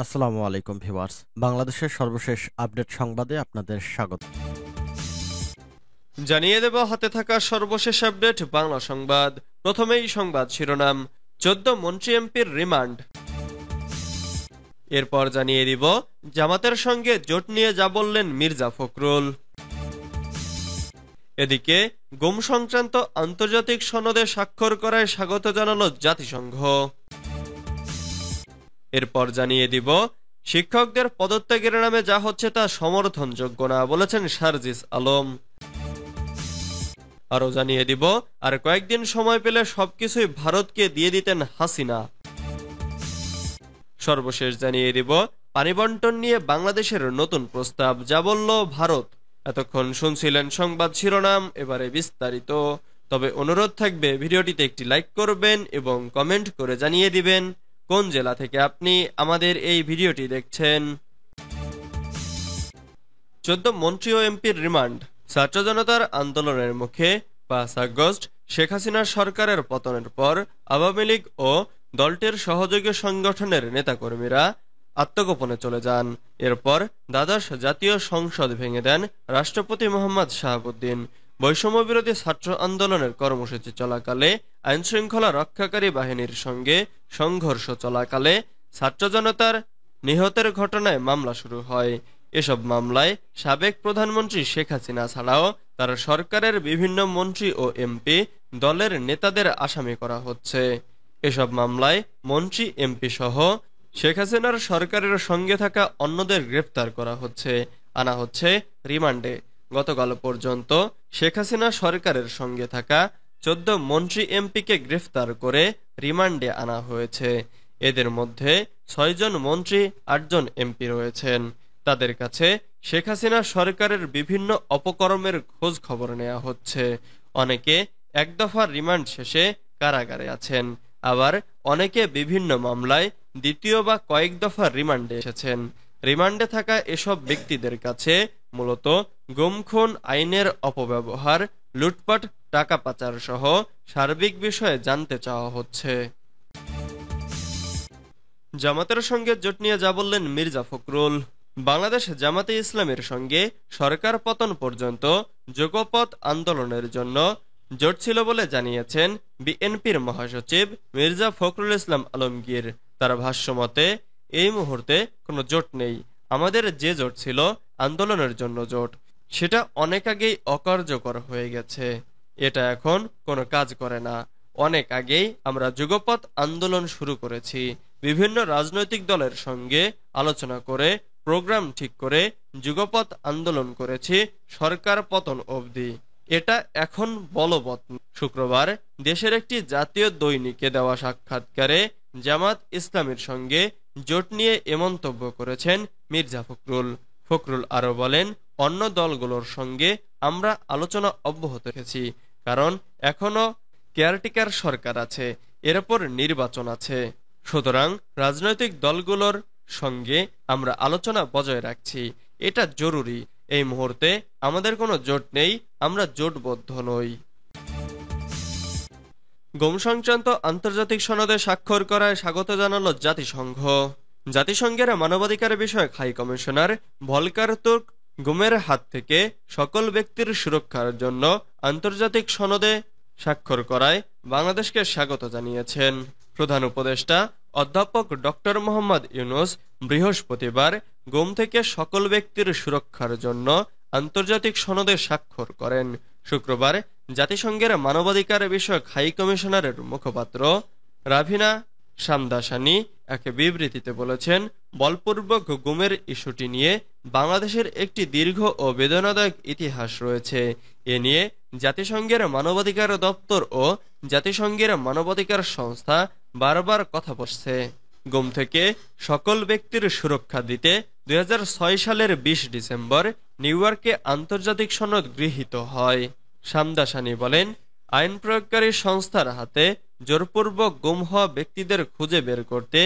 আসসালামু আলাইকুম ভিউয়ার্স। বাংলাদেশের সর্বশেষ আপডেট সংবাদে আপনাদের স্বাগত। জানিয়ে দেব হাতে থাকা সর্বশেষ আপডেট বাংলা সংবাদ। প্রথমেই সংবাদ শিরোনাম, 14 মন্ত্রী এমপির রিমান্ড। এরপর জানিয়ে দিব জামাতের সঙ্গে জোট নিয়ে যা বললেন মির্জা ফখরুল। এদিকে গুম সংক্রান্ত আন্তর্জাতিক সনদে স্বাক্ষর করায় স্বাগত জানালো জাতিসংঘ। এরপর জানিয়ে দিব শিক্ষকদের পদত্যাগের নামে যা হচ্ছে তা সমর্থনযোগ্য না, বলেছেন সার্জিস আলম। আরো জানিয়ে দিব আর কয়েকদিন সময় পেলে সবকিছুই ভারতকে দিয়ে দিতেন হাসিনা। সর্বশেষ জানিয়ে দিব পানি বন্টন নিয়ে বাংলাদেশের নতুন প্রস্তাব, যা বলল ভারত। এতক্ষণ শুনছিলেন সংবাদ শিরোনাম, এবারে বিস্তারিত। তবে অনুরোধ থাকবে ভিডিওটিতে একটি লাইক করবেন এবং কমেন্ট করে জানিয়ে দিবেন কোন জেলা থেকে আপনি আমাদের এই ভিডিওটি দেখছেন। 14 মন্ত্রী ও এমপির রিমান্ড। ছাত্র জনতার আন্দোলনের মুখে 5 আগস্ট শেখ হাসিনার সরকারের পতনের পর আওয়ামী লীগ ও দলটির সহযোগী সংগঠনের নেতাকর্মীরা আত্মগোপনে চলে যান। এরপর দ্বাদশ জাতীয় সংসদ ভেঙে দেন রাষ্ট্রপতি মোহাম্মদ শাহাবুদ্দিন। বৈষম্য বিরোধী ছাত্র আন্দোলনের কর্মসূচি চলাকালে আইনশৃঙ্খলা রক্ষাকারী বাহিনীর সঙ্গে সংঘর্ষ চলাকালে ছাত্র জনতার নিহতের ঘটনায় মামলা শুরু হয়। এসব মামলায় সাবেক প্রধানমন্ত্রী শেখ হাসিনা ছাড়াও তার সরকারের বিভিন্ন মন্ত্রী ও এমপি দলের নেতাদের আসামি করা হচ্ছে। এসব মামলায় মন্ত্রী এমপি সহ শেখ হাসিনার সরকারের সঙ্গে থাকা অন্যদের গ্রেফতার করা হচ্ছে, আনা হচ্ছে রিমান্ডে। গতকাল পর্যন্ত শেখ হাসিনা সরকারের সঙ্গে থাকা 14 মন্ত্রী এমপিকে গ্রেফতার করে রিমান্ডে আনা হয়েছে। এদের মধ্যে 6 জন মন্ত্রী 8 জন এমপি রয়েছেন। তাদের কাছে শেখ হাসিনা সরকারের বিভিন্ন অপকর্মের খোঁজ খবর নেওয়া হচ্ছে। অনেকে এক দফা রিমান্ড শেষে কারাগারে আছেন, আবার অনেকে বিভিন্ন মামলায় দ্বিতীয় বা কয়েক দফা রিমান্ডে এসেছেন। রিমান্ডে থাকা এসব ব্যক্তিদের কাছে মূলত গুম খুন, আইনের অপব্যবহার, লুটপাট, টাকা পাচার সহ সার্বিক বিষয়ে জানতে চাওয়া হচ্ছে। জামাতের সঙ্গে জোট নিয়ে যা বললেন মির্জা ফখরুল। বাংলাদেশ জামাতে ইসলামের সঙ্গে সরকার পতন পর্যন্ত যুগপৎ আন্দোলনের জন্য জোট ছিল বলে জানিয়েছেন বিএনপির মহাসচিব মির্জা ফখরুল ইসলাম আলমগীর। তার ভাষ্যমতে এই মুহূর্তে কোনো জোট নেই। আমাদের যে জোট ছিল আন্দোলনের জন্য জোট, সেটা অনেক আগেই অকার্যকর হয়ে গেছে। এটা এখন কোনো কাজ করে না। অনেক আগেই আমরা যুগপৎ আন্দোলন শুরু করেছি। বিভিন্ন রাজনৈতিক দলের সঙ্গে আলোচনা করে প্রোগ্রাম ঠিক করে যুগপৎ আন্দোলন করেছি সরকার পতন অবধি। এটা এখন বলবৎ। শুক্রবার দেশের একটি জাতীয় দৈনিকে দেওয়া সাক্ষাৎকারে জামাত ইসলামের সঙ্গে জোট নিয়ে এ মন্তব্য করেছেন মির্জা ফখরুল। ফখরুল আরো বলেন, অন্য দলগুলোর সঙ্গে আমরা আলোচনা অব্যাহত রেখেছি, কারণ এখনো কেয়ারটেকার সরকার আছে, এরপর নির্বাচন আছে। সুতরাং রাজনৈতিক দলগুলোর সঙ্গে আমরা আলোচনা বজায় রাখছি, এটা জরুরি। এই মুহূর্তে আমাদের কোনো জোট নেই, আমরা জোটবদ্ধ নই। গুম সংক্রান্ত আন্তর্জাতিক সনদে স্বাক্ষর করায় স্বাগত জানালো জাতিসংঘ। জাতিসংঘের মানবাধিকার বিষয়ক হাই কমিশনার ভলকার তুর্ক গুমের হাত থেকে সকল ব্যক্তির সুরক্ষার জন্য আন্তর্জাতিক সনদে স্বাক্ষর করায় বাংলাদেশকে স্বাগত জানিয়েছেন। প্রধান উপদেষ্টা অধ্যাপক ডক্টর মোহাম্মদ ইউনূস বৃহস্পতিবার গুম থেকে সকল ব্যক্তির সুরক্ষার জন্য আন্তর্জাতিক সনদে স্বাক্ষর করেন। শুক্রবার জাতিসংঘের মানবাধিকার বিষয়ক হাই কমিশনারের মুখপাত্র রাভিনা শামদাসানি এক বিবৃতিতে বলেছেন, বলপূর্বক গুমের ইস্যুটি নিয়ে বাংলাদেশের একটি দীর্ঘ ও বেদনাদায়ক ইতিহাস রয়েছে। এ নিয়ে জাতিসংঘের মানবাধিকার দপ্তর ও জাতিসংঘের মানবাধিকার সংস্থা বারবার কথা বলছে। গুম থেকে সকল ব্যক্তির সুরক্ষা দিতে 2006 সালের 20 ডিসেম্বর নিউ ইয়র্কে আন্তর্জাতিক সনদ গৃহীত হয়। শামদাসানি বলেন, আইন প্রয়োগকারী সংস্থার হাতে জোরপূর্বক গুম হওয়া ব্যক্তিদের খুঁজে বের করতে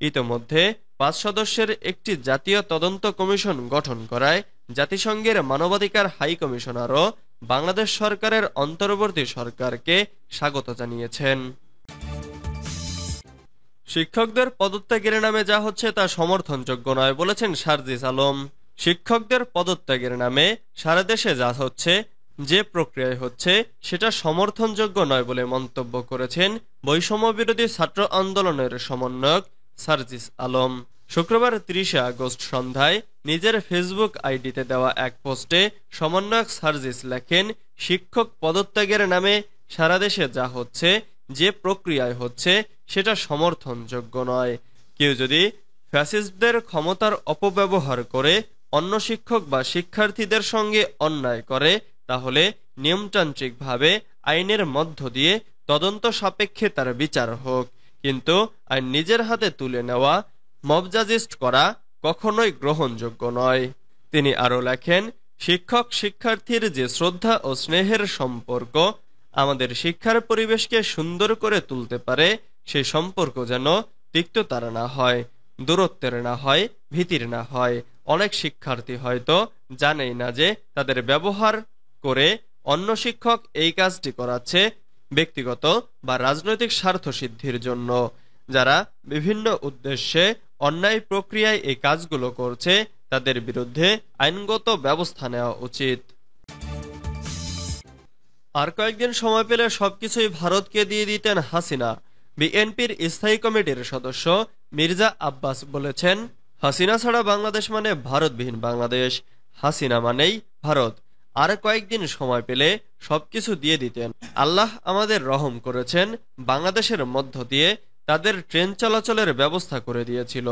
ইতোমধ্যে 5 সদস্যের একটি জাতীয় তদন্ত কমিশন গঠন করায় জাতিসংঘের মানবাধিকার হাই কমিশনারও বাংলাদেশ সরকারের অন্তর্বর্তী সরকারকে স্বাগত জানিয়েছেন। শিক্ষকদের পদত্যাগের নামে যা হচ্ছে তা সমর্থনযোগ্য নয় বলেছেন সার্জিস আলম। শিক্ষকদের পদত্যাগের নামে সারা দেশে যা হচ্ছে, যে প্রক্রিয়ায় হচ্ছে, সেটা সমর্থনযোগ্য নয় বলে মন্তব্য করেছেন বৈষম্য বিরোধী ছাত্র আন্দোলনের সমন্বয়ক সার্জিস আলম। শুক্রবার ৩০ আগস্ট সন্ধ্যায় নিজের ফেসবুক আইডিতে দেওয়া এক পোস্টে সমন্বয়ক সার্জিস লেখেন, শিক্ষক পদত্যাগের নামে সারা দেশে যা হচ্ছে, যে প্রক্রিয়ায় হচ্ছে, সেটা সমর্থনযোগ্য নয়। কেউ যদি ফ্যাসিস্টদের ক্ষমতার অপব্যবহার করে অন্য শিক্ষক বা শিক্ষার্থীদের সঙ্গে অন্যায় করে, তাহলে নিয়মতান্ত্রিকভাবে আইনের মধ্য দিয়ে তদন্ত সাপেক্ষে তার বিচার হোক, কিন্তু আইন নিজের হাতে তুলে নেওয়া, মবজাজিস্ট করা কখনোই গ্রহণযোগ্য নয়। তিনি আরও লেখেন, শিক্ষক শিক্ষার্থীর যে শ্রদ্ধা ও স্নেহের সম্পর্ক আমাদের শিক্ষার পরিবেশকে সুন্দর করে তুলতে পারে, সেই সম্পর্ক যেন তিক্ততার না হয়, দূরত্বের না হয়, ভীতির না হয়। অনেক শিক্ষার্থী হয়তো জানেই না যে তাদের ব্যবহার করে অন্য শিক্ষক এই কাজটি করাচ্ছে ব্যক্তিগত বা রাজনৈতিক স্বার্থ সিদ্ধির জন্য। যারা বিভিন্ন উদ্দেশ্যে অন্যায় প্রক্রিয়ায় এই কাজগুলো করছে, তাদের বিরুদ্ধে আইনগত ব্যবস্থা নেওয়া উচিত। আর কয়েকদিন সময় পেলে সবকিছুই ভারতকে দিয়ে দিতেন হাসিনা। বিএনপির স্থায়ী কমিটির সদস্য মির্জা আব্বাস বলেছেন, হাসিনা ছাড়া বাংলাদেশ মানে ভারতবিহীন বাংলাদেশ, হাসিনা মানেই ভারত। আর কয়েকদিন সময় পেলে সবকিছু দিয়ে দিতেন। আল্লাহ আমাদের রহম করেছেন, বাংলাদেশের মধ্য দিয়ে তাদের ট্রেন চলাচলের ব্যবস্থা করে দিয়েছিল।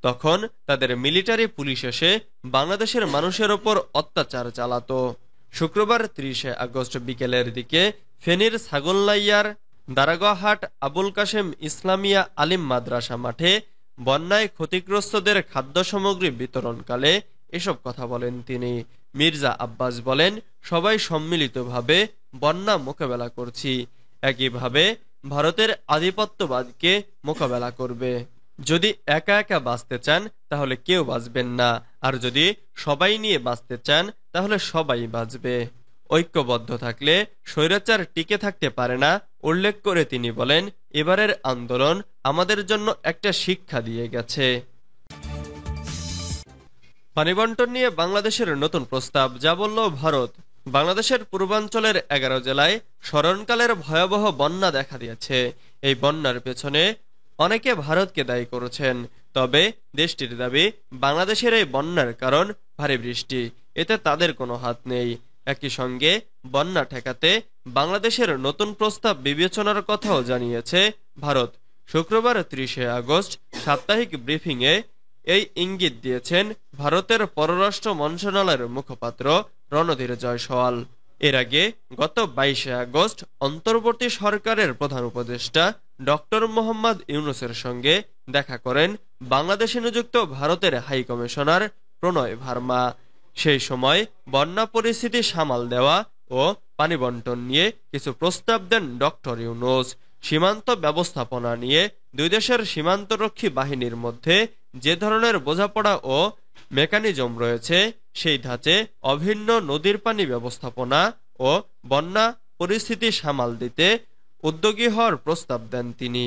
তখন তাদের মিলিটারি পুলিশ এসে বাংলাদেশের মানুষের ওপর অত্যাচার চালাতো। শুক্রবার ৩০ আগস্ট বিকেলের দিকে ফেনীর ছাগলনাইয়ার দারাগাহাট আবুল কাশেম ইসলামিয়া আলিম মাদ্রাসা মাঠে বন্যায় ক্ষতিগ্রস্তদের খাদ্য সামগ্রী বিতরণকালে এসব কথা বলেন তিনি। মির্জা আব্বাস বলেন, সবাই সম্মিলিতভাবে বন্যা মোকাবেলা করছি, একইভাবে ভারতের আধিপত্যবাদকে মোকাবেলা করবে। যদি একা একা বাঁচতে চান তাহলে কেউ বাঁচবেন না, আর যদি সবাই নিয়ে বাঁচতে চান তাহলে সবাই বাঁচবে। ঐক্যবদ্ধ থাকলে স্বৈরাচার টিকে থাকতে পারে না উল্লেখ করে তিনি বলেন, এবারের আন্দোলন আমাদের জন্য একটা শিক্ষা দিয়ে গেছে। পানি বন্টন নিয়ে বাংলাদেশের নতুন প্রস্তাব, যা বলল ভারত। বাংলাদেশের পূর্বাঞ্চলের 11 জেলায় স্মরণকালের ভয়াবহ বন্যা দেখা দিয়েছে। এই বন্যার পেছনে অনেকে ভারতকে দায়ী করেছেন, তবে দেশটির দাবি বাংলাদেশের এই বন্যার কারণ ভারী বৃষ্টি, এতে তাদের কোনো হাত নেই। একই সঙ্গে বন্যা ঠেকাতে বাংলাদেশের নতুন প্রস্তাব বিবেচনার কথাও জানিয়েছে ভারত। শুক্রবার ৩০ আগস্ট সাপ্তাহিক ব্রিফিংয়ে এই ইঙ্গিত দিয়েছেন ভারতের পররাষ্ট্র মন্ত্রণালয়ের মুখপাত্র রণধীর জয়সওয়াল। এর আগে গত ২২ আগস্ট অন্তর্বর্তী সরকারের প্রধান উপদেষ্টা ডক্টর মোহাম্মদ ইউনূসের সঙ্গে দেখা করেন বাংলাদেশে নিযুক্ত ভারতের হাই কমিশনার প্রণয় ভার্মা। সেই সময় বন্যা পরিস্থিতি সামাল দেওয়া ও পানি বন্টন নিয়ে কিছু প্রস্তাব দেন ডক্টর ইউনূস। সীমান্ত ব্যবস্থাপনা নিয়ে দুই দেশের সীমান্তরক্ষী বাহিনীর মধ্যে যে ধরনের বোঝাপড়া ও মেকানিজম রয়েছে, সেই ধাঁচে অভিন্ন নদীর পানি ব্যবস্থাপনা ও বন্যা পরিস্থিতি সামাল দিতে উদ্যোগী হওয়ার প্রস্তাব দেন তিনি।